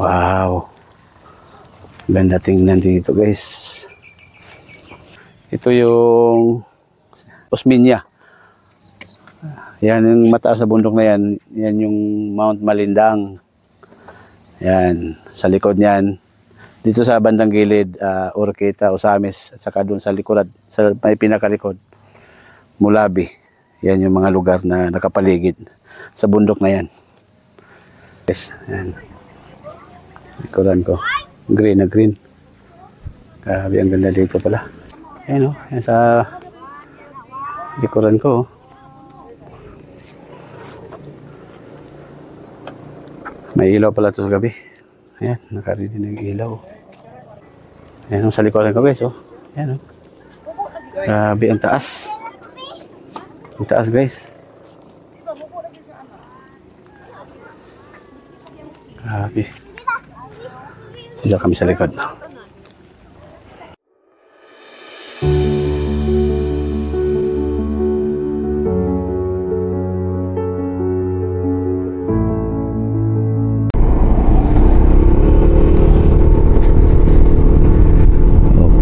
Wow. Ganda tingnan dito guys. Ito yung Osminia. Yan yung mataas na bundok na yan. Yan yung Mount Malindang. Yan. Sa likod niyan. Dito sa bandang gilid, Oroqueta, Osamis. At saka doon sa likuran, sa may pinakalikod, Mulabi. Yan yung mga lugar na nakapaligid sa bundok na yan. Yes, yan. Likuran ko. Green na green. Grabe, ang ganda dito pala. Ayan o, yan sa likuran ko. May ilaw pala ito sa gabi. Ayan, nakarinig ng ilaw. Ayan o, sa likuran ko guys o. Ayan o. Grabe, ang taas. Ang taas guys. Grabe. Diyan kami sa likod.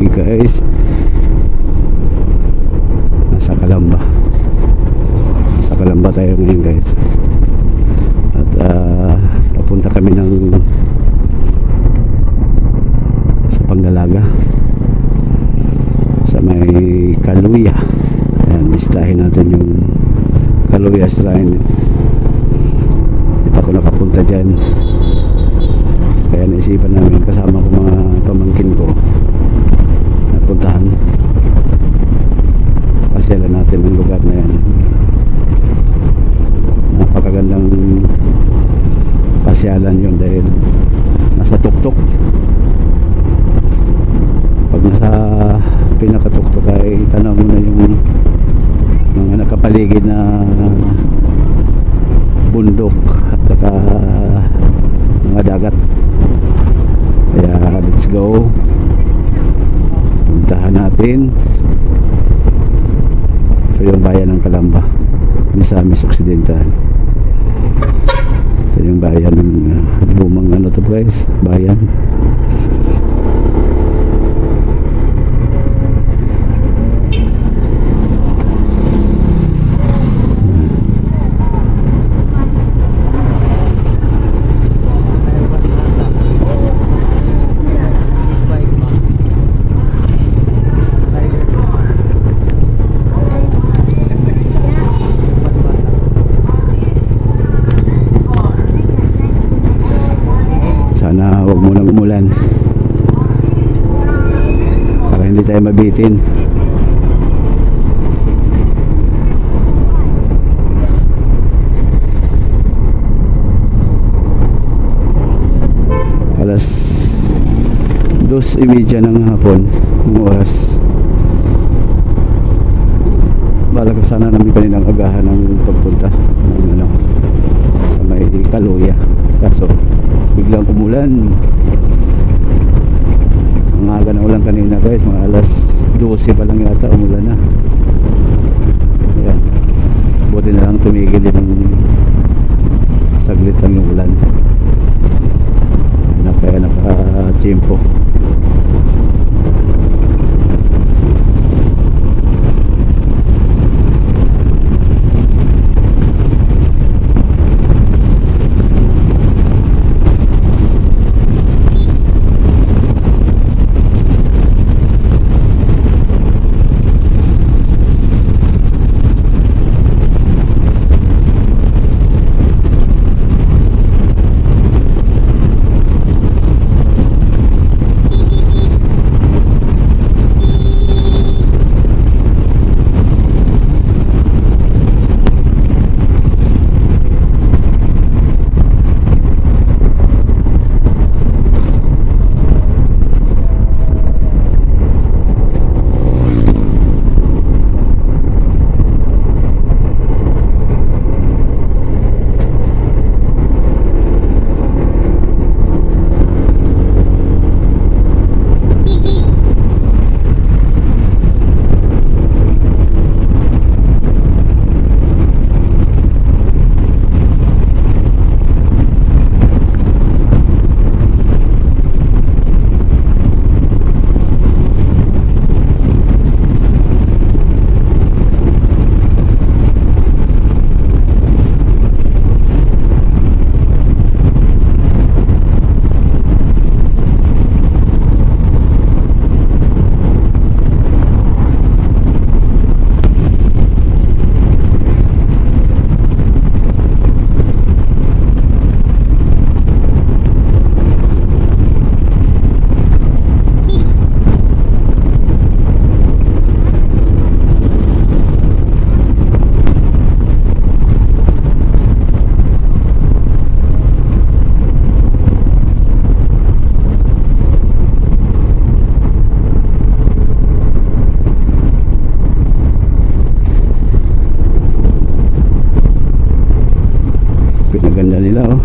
Okay guys. Nasa Calamba tayo ngayon guys. At papunta kami ng sa Pangdalaga sa may Kaluya. Ayan, bisitahin natin yung Kaluya Shrine. Hindi pa ako nakapunta dyan, kaya naisipan namin kasama ko mga pamangkin ko na puntahan. Pasyalan natin ang lugar na yan. Napakagandang pasyalan yun dahil nasa tuktok. Pag nasa pinakatuktok ay tanaw mo na yung mga nakapaligid na bundok at saka mga dagat. Kaya let's go, puntahan natin. Ito yung bayan ng Calamba, Misamis Occidental. Ito yung bayan ng lumang ano to guys, bayan. Sana huwag munang umulan para hindi tayo mabitin. Alas 2:30 ng hapon ng oras. Bala ko sana namin kaninang agahan ng pagpunta ng ano, sa may Kaluya, kaso biglang umulan. Ang aga na ulan kanina guys, mga alas 12 pa lang yata umulan na. Ayan, buti na lang tumigil yung saglit lang yung ulan. Kaya naka-tiyempo. nila oh.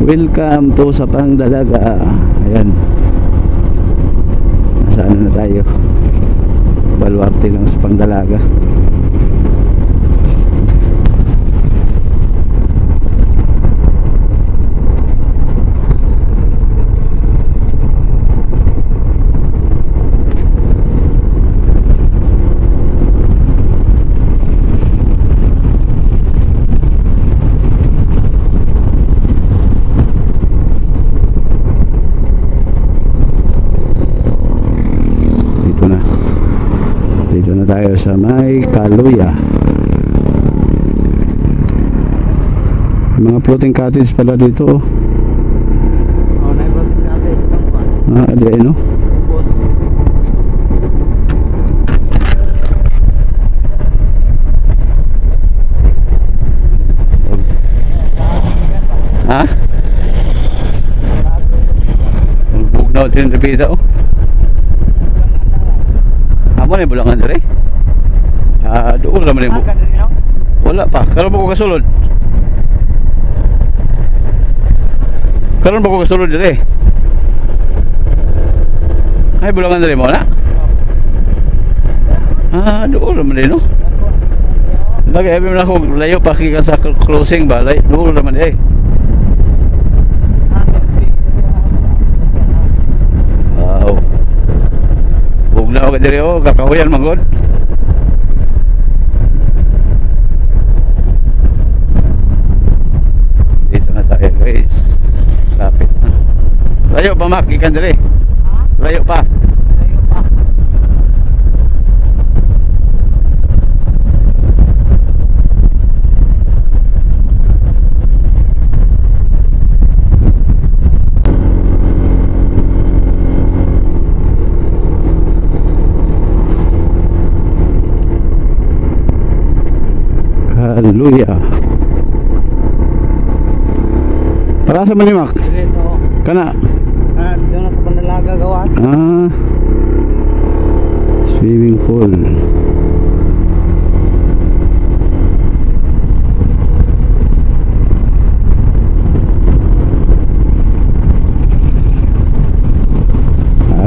Welcome to Sapang Dalaga. Ayan. Nasa ano na tayo? Baluarte ng Sapang Dalaga. Dito na tayo sa may Kaluya. May mga floating cottage pala dito. Oh, na-floating cottage. Di ano? Ha? Bugnaw din repita oh. Amo na bulangan dere. Doon naman yung wala pa. Karon ba ko kasulod? Karon ba ko kasulod dere? Ay bulangan dere mo na? Doon naman din no. Lagi abi man ako layo pa kika sa closing ba? Doon naman eh. Wow. Bugnaw ka diri oh, kakahuyan man god. Dito na tayo guys. Lapit na. Layo pa mak, ikan diri. Layo pa. Layo pa. Kaluya. Para sa manimak? Dito. Kana? Doon na sa Pandalaga gawan. Swimming pool.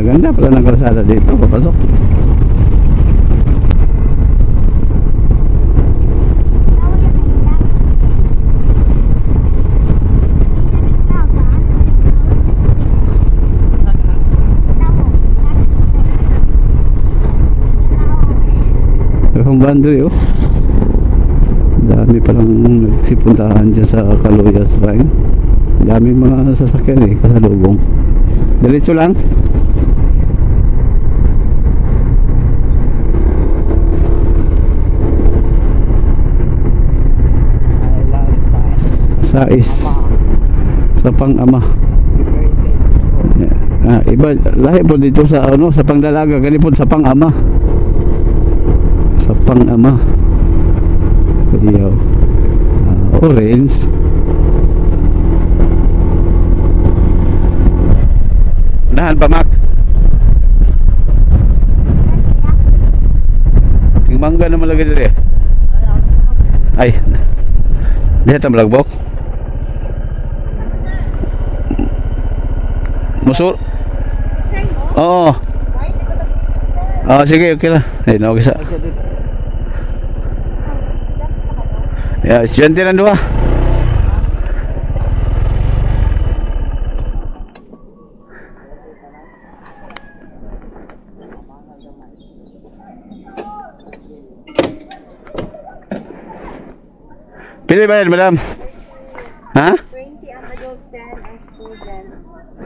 Ganda pala ng kalsada dito, papasok. Yung boundary oh. Dami palang nagsipuntahan dyan sa Kaluya Shrine. Dami mga sasakyan eh, kasalubong. Diretso lang. Sais sa Pang-ama. Iba lahi po dito sa ano, sa Pangdalaga, ganito sa Pang-ama. Sa Pang-ama. Iyo. Orange. Nahan pa mak. Ting mangga naman lagi dito eh. Ay. Dito ta malagbok. Musur. Oo. Sige, okay na. Ay, okay sa. Ya, estudyante lang duha. Pili ba yan, madam? Ha? 20 ang adult, 10 ang student.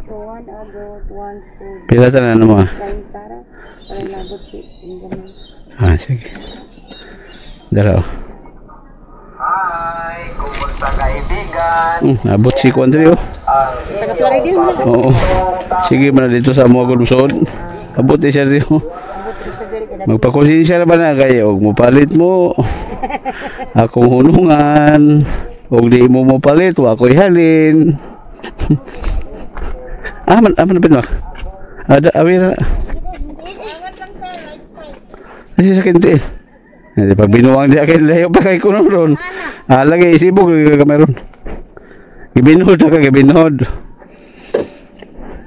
So, 1 adult, 1 student. Pila sa ano mo? 10 para nabot si Inggaman. Sige. Daraw. Hi! Kumusta kaibigan? Nabot si Kuandre, oh. Taga Florida mo na. Oo. Sige, man dito sa mga gulmsod. Abot siya rin, oh. Magpakonsensya na ba na kayo? Huwag mo palit mo. Akong hunungan. Huwag di mo mo palit. Huwag ako'y halin. Aman na Mak. Ada, awira na. Kasi sakit din. Hindi pag binuwang di akin, layo pa kay kuno ron. Lagi isibog ka meron. Gibinod na ka, gibinod.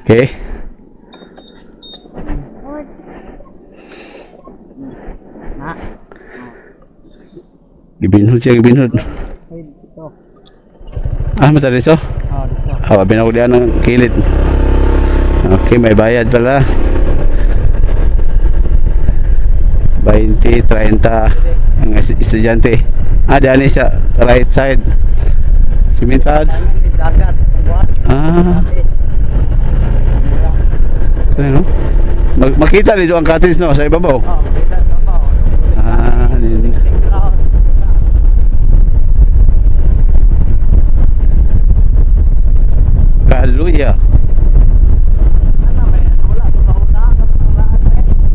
Okay. Gibinod siya, gibinod. Mata dito? Oh, dito. Binako diyan ng kilid. Okay, may bayad pala. 20, 30 ang estudyante. Diyan siya, right side. Simentad. Dagat. Ano? Makita dito ang cottage no sa ibabaw. Oh, kita sa pa. Nini. Kaluya.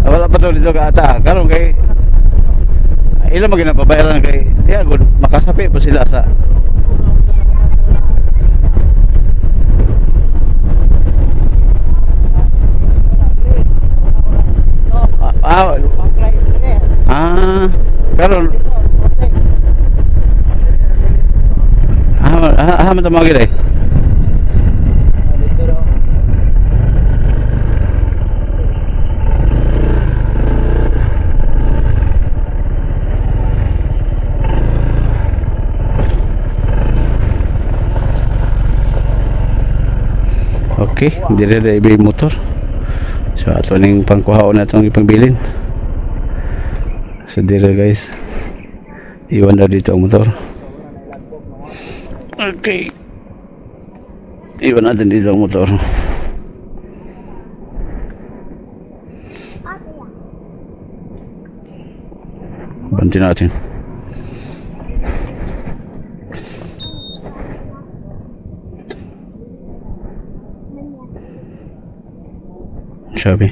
Wala pa to dito ka ata. Karon kay ilan magina pabayaran kay good makasapi pa sila sa karon man tamagi dai. Okay, dire na ibi motor. So ato ning pangkuhaon na itong ipangbilin. So dire guys, iwan na dito ang motor. Okay, iwan natin dito ang motor. Banti natin. Sabi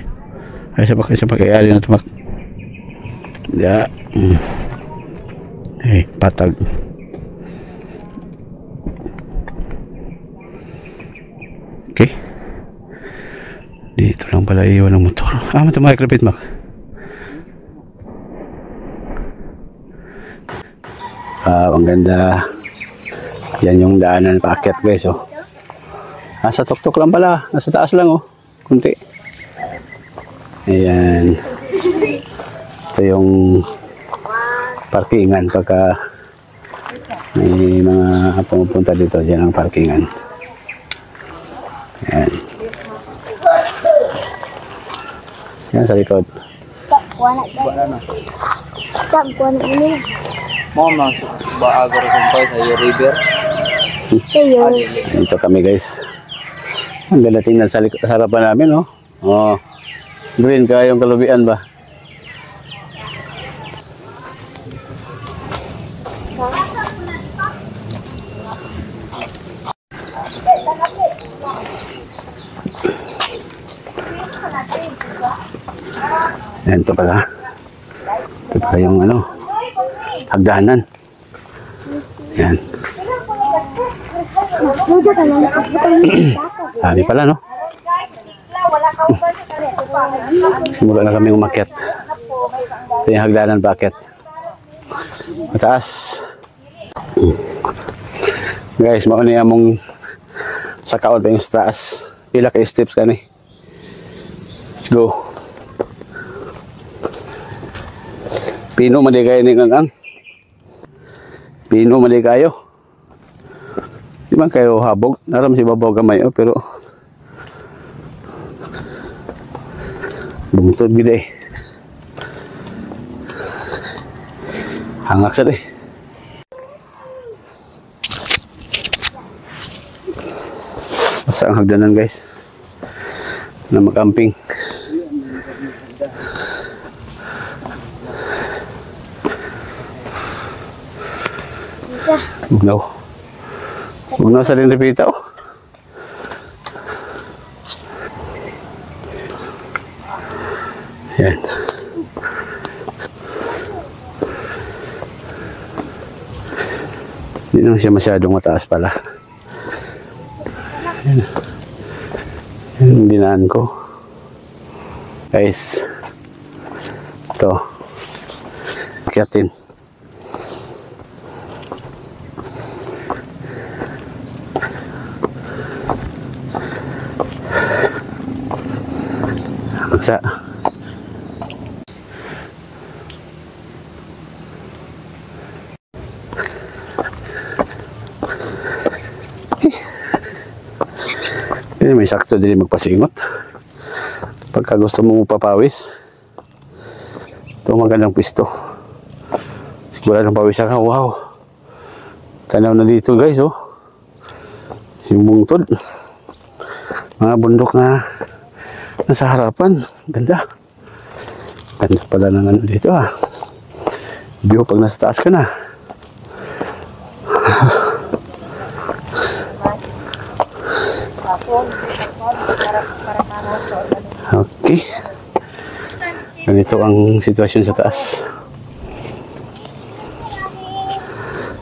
ay sa pag-iali na tumak ya patag okay dito lang pala iwan ng motor matamay krapit Mak ang ganda yan yung daanan paakyat guys nasa tuktok lang pala nasa taas lang kunti. Ayan. Ito yung parkingan pagka may mga pumupunta dito. Diyan ang parkingan. Ayan. Yan sa likod. Mama, baago rin pa sa river. Dito kami guys. Ang ganda tingnan sa harapan namin green kayong kalubian ba? Yan ito pala. Ito pala yung hagdanan. Yan. Sabi pala no? Simula na kami umakyat. Ito yung hagdanan paket. Mataas. Guys, mauni among sa kaon pa yung sa taas. Pila ka steps kani. Let's go. Pino man di kayo ni Gang. Pino man di kayo. Di man kayo habog. Naram si babaw gamay pero bungtod gid hangak sa Basta ang hagdanan guys. Na mag-camping. Bugnaw. Bugnaw sa rin repita oh. Yan. Hindi naman siya masyadong mataas pala. Yan. Yan ang dinaan ko. Guys. Ito. Akyatin. Magsa. May sakto din magpasingot. Pagka gusto mo papawis, ito magandang pisto. Siguradong pawis ka. Wow. Tanaw na dito guys oh. Yung bungtod. Mga bundok na nasa harapan. Ganda. Ganda pala ng ano dito ah. View pag nasa taas ka na. Okay. Ganito ang sitwasyon sa taas.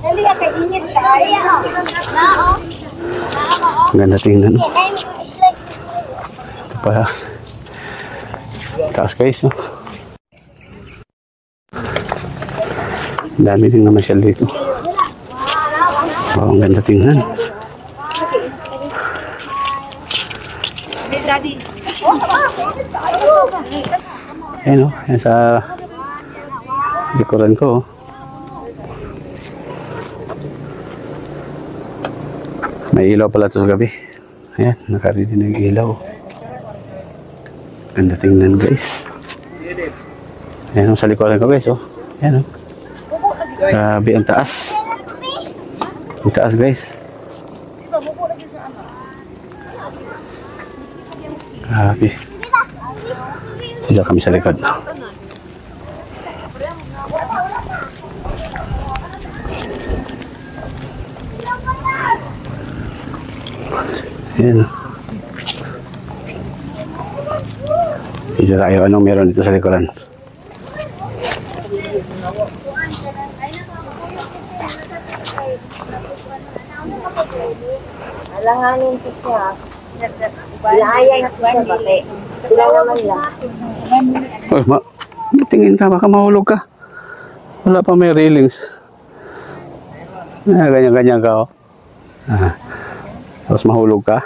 Dali ka init ka. Ganda tingnan. Ito pa. Taas guys. No? Dami din naman siya dito. Wow, ang ganda tingnan. Ayan o, yan sa likuran ko. May ilaw pala ito sa gabi. Ayan, nakarinig ng ilaw. Ganda tingnan guys. Ayan sa likuran ko guys. Oh. Ayan o. Grabe ang taas. Ang taas guys. Grabe. Diyan kami sa likod. Ayan. Isa tayo. Anong meron dito sa likuran? Alanganin ko siya. Ilayan ko siya bate. Sila naman lang. Uy, tingin ka. Baka mahulog ka. Wala pa may railings. Ganyan-ganyan ka oh. Tapos mahulog ka.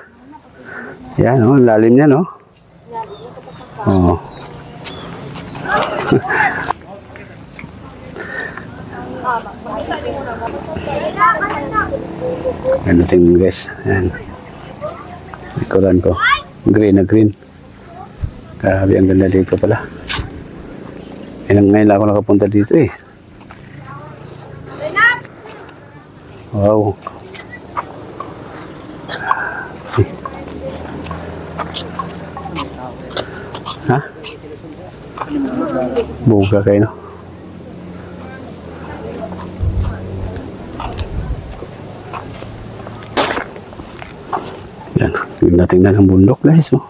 Yan oh. Lalim yan oh. Oh. Ano tingin guys. Yan. Likuran ko. Green na green. Grabe ang ganda dito pala. Ngayon lang ako nakapunta dito eh. Wow. Ha? Buga kayo no? Yan. Tingnan ang bundok guys oh.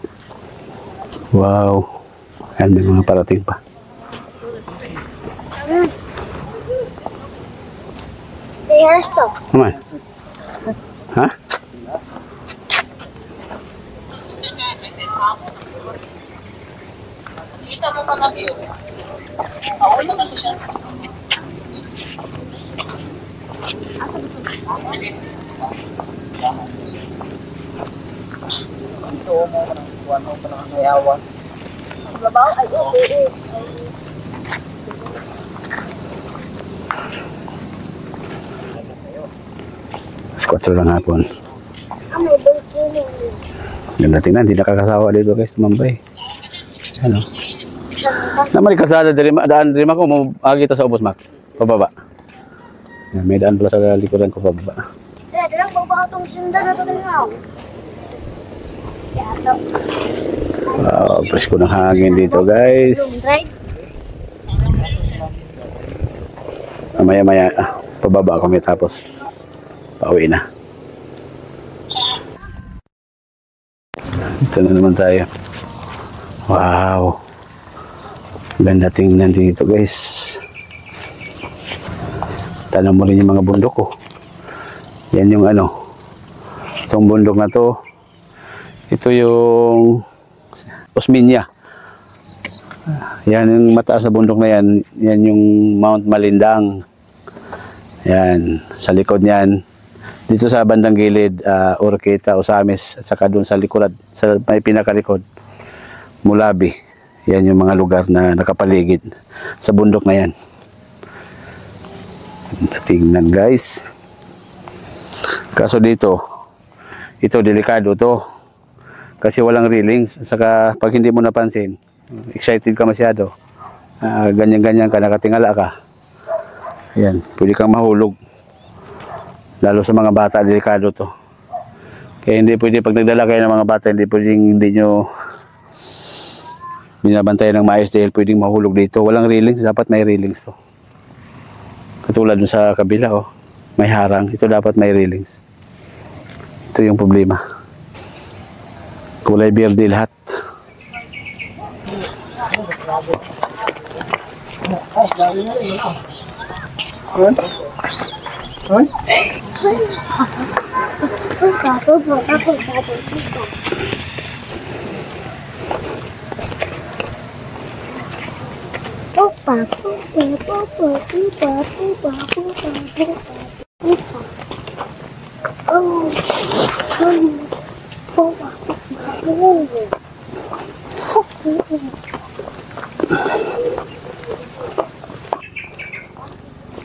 Wow. Ayan, may mga parating pa. Come on. Ha? Kita mo pa kami yun. Ako na kasi siya. Ito mo ka ng kuwan mo pa ng kayawan. Ang labaw ay okay. Alas 4 lang hapon. Ganda tingnan, hindi nakakasawa dito guys, tumambay. Ano? Naman kasada diri daan diri ko mo agi ta sa ubos mak. Pababa. Yan, may daan pala sa likuran ko pababa. pa itong sundan na ito na. Siya Presko ng hangin dito guys. right? Maya-maya, pababa kami tapos pauwi na. Ito na naman tayo. Wow. Ganda tingnan dito guys. Tanong mo rin yung mga bundok ko. Yan yung ano. Itong bundok na to. Ito yung Osminia. Yan yung mataas na bundok na yan. Yan yung Mount Malindang. Yan. Sa likod niyan. Dito sa bandang gilid, Oroqueta, Osamis, at saka doon sa likod, sa may pinakalikod, Mulabi. Yan yung mga lugar na nakapaligid sa bundok na yan. Tingnan guys. Kaso dito, ito delikado to. Kasi walang railing. Saka pag hindi mo napansin, excited ka masyado. Ganyan-ganyan ka, nakatingala ka. Yan, pwede kang mahulog. Lalo sa mga bata, delikado to. Kaya hindi pwede, pag nagdala kayo ng mga bata, hindi pwedeng hindi nyo binabantayan ng maayos dahil pwedeng mahulog dito. Walang railings, dapat may railings to. Katulad dun sa kabila, oh. May harang. Ito dapat may railings. Ito yung problema. Kulay berde lahat.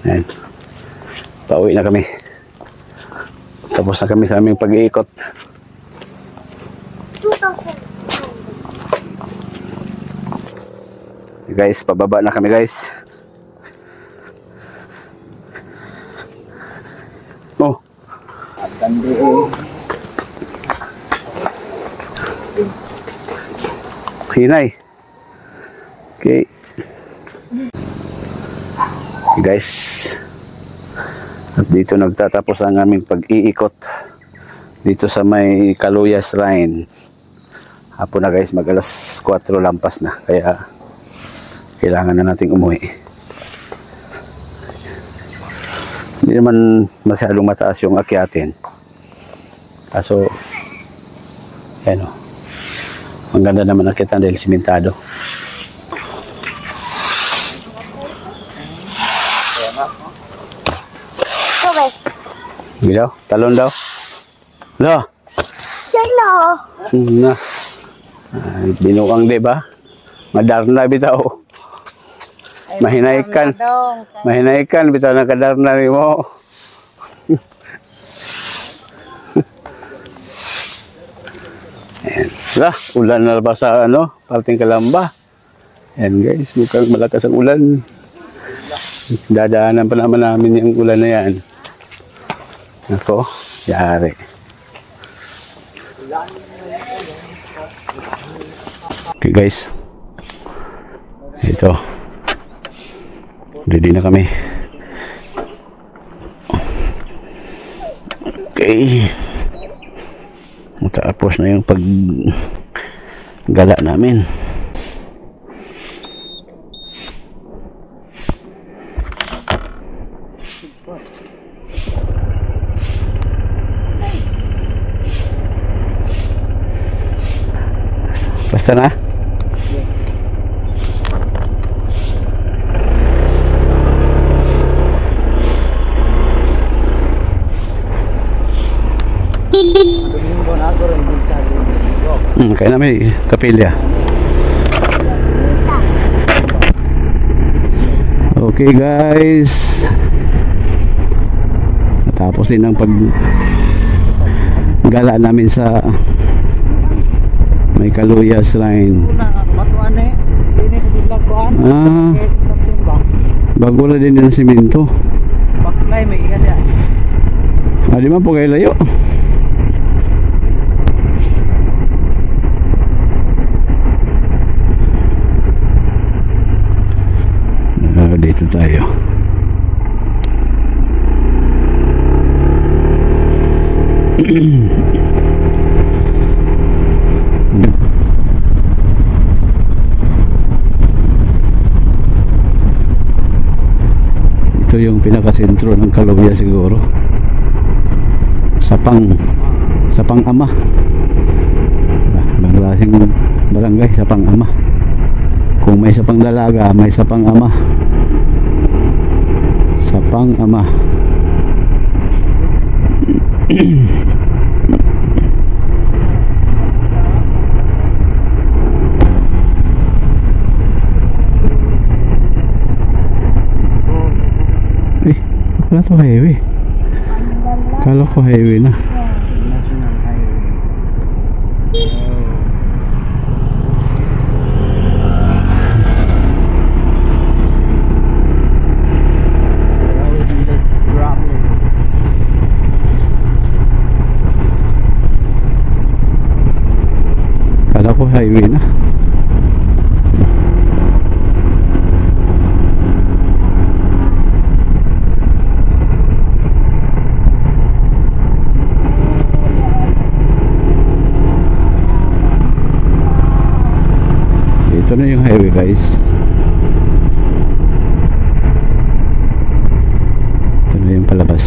Ayan. Pauwi na kami. Tapos na kami sa aming pag-iikot. Guys, pababa na kami guys. Oh. Hinay. Okay. Guys. At dito nagtatapos ang aming pag-iikot. Dito sa may Kaluya Shrine. Hapon na guys, mag-alas 4 lampas na. Kaya kailangan na nating umuwi. Hindi naman masyadong mataas yung akyatin. Kaso, yan o. Ang ganda naman akyatan dahil simentado. Okay. Hindi daw? Talon daw? No? Hello. Na. Binuang diba? Madarna bitaw. Mahinaikan. Mahinaikan bitaw na kadarna ni mo. Ayan. Ulan na ba sa ano? Parting Kalamba. Ayan guys, mukhang malakas ang ulan. Dadaanan pa naman namin yung ulan na yan. Ako, yari. Okay guys. Ito. Ready na kami. Okay. Matapos na yung paggala namin. Basta na. Kaya na may kapilya. Okay guys. Natapos din ang paggala namin sa may Kaluya Shrine. Bago na din ng simento. Baklay, may ikan yan. Di man po kayo layo. Dito tayo. Ito yung pinakasentro ng Caloocan siguro. Sapang Ama. Banglasing barangay, Sapang Ama. Kung may sapang dalaga, may Sapang Ama. Sapang Ama. Wala to highway. Kala ko highway na. National Highway. Road less travel. Kala ko highway na. Ito na yung highway, guys. Ito na yung palabas.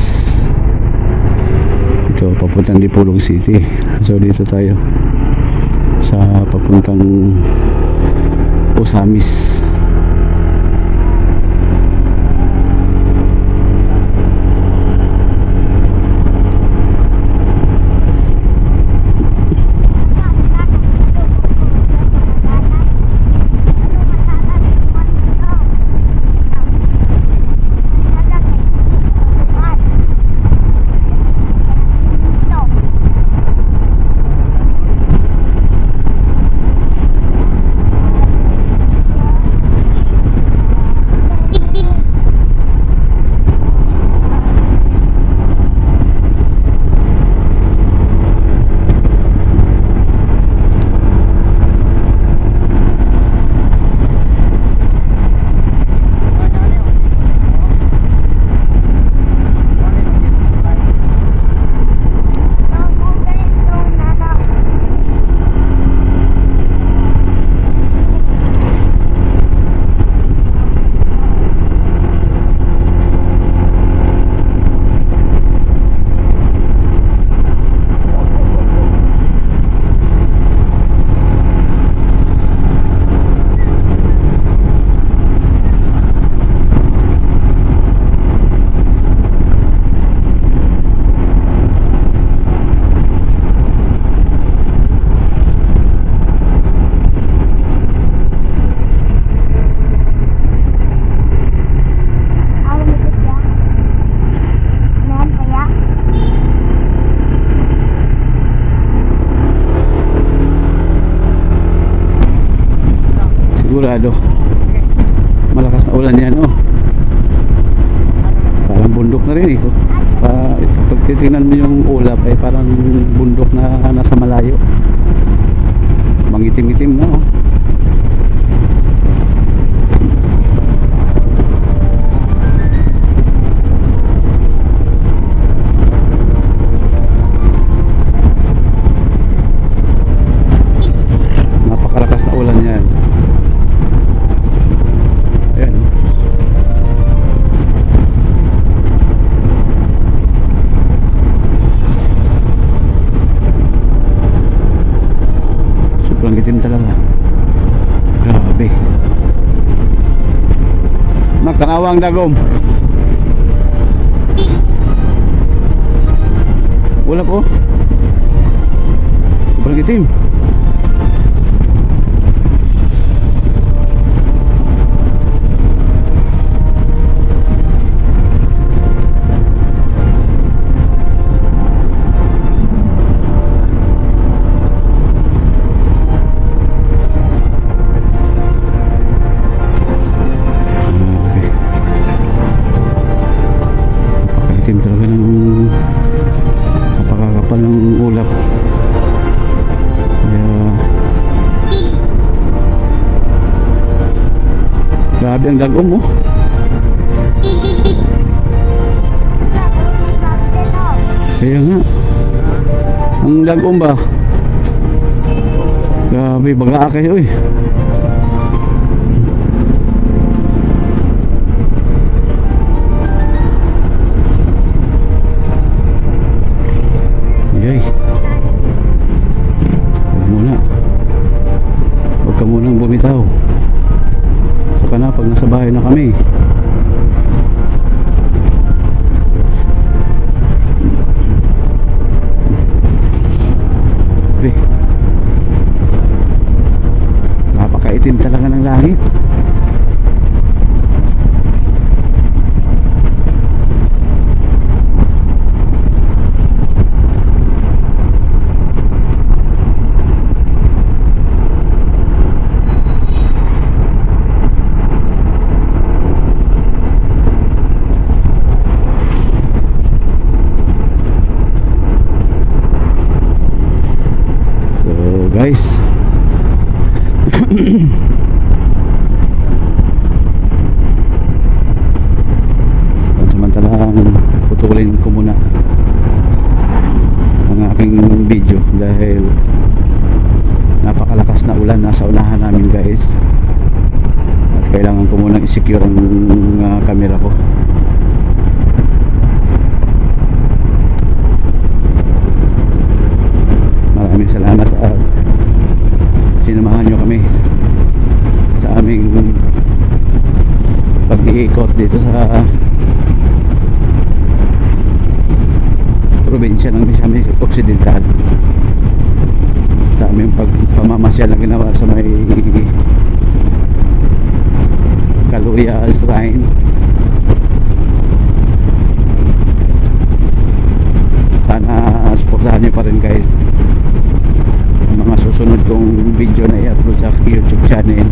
Ito papuntang Dipolog City. So dito tayo sa papuntang Osamis. Sigurado malakas na ulan yan, oh. Parang bundok na rin, eh. Pag titingnan mo yung ulap ay parang bundok na nasa malayo, mangitim-itim na, oh. Napakalakas na ulan yan. Itim talaga. Grabe. Magtanawang dagom. Wala po. Sobrang itim. Itim talaga ng Grabe ang dagom mo. Kaya nga. Ang dagom ba? Grabe, baga kayo eh. Yay. Huwag muna. Huwag ka munang bumitaw. Saka na pag nasa bahay na kami. Napakaitim talaga ng langit. So guys, pansamantalang putulin ko muna ang aking video dahil napakalakas na ulan nasa unahan namin guys, at kailangan ko munang i-secure ang camera ko. Maraming salamat at sinamahan nyo kami sa aming pag-iikot dito sa probinsya ng Misamis Occidental, sa aming pagpamamasyal na ginawa sa may Kaluya Shrine. Sana supportahan nyo pa rin guys ang mga susunod kong video na i-upload sa YouTube channel.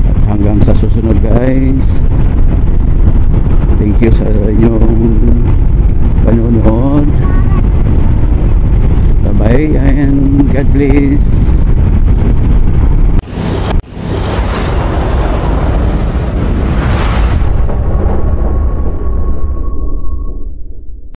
At hanggang sa susunod guys, thank you sa inyong panonood. Bye bye and God bless.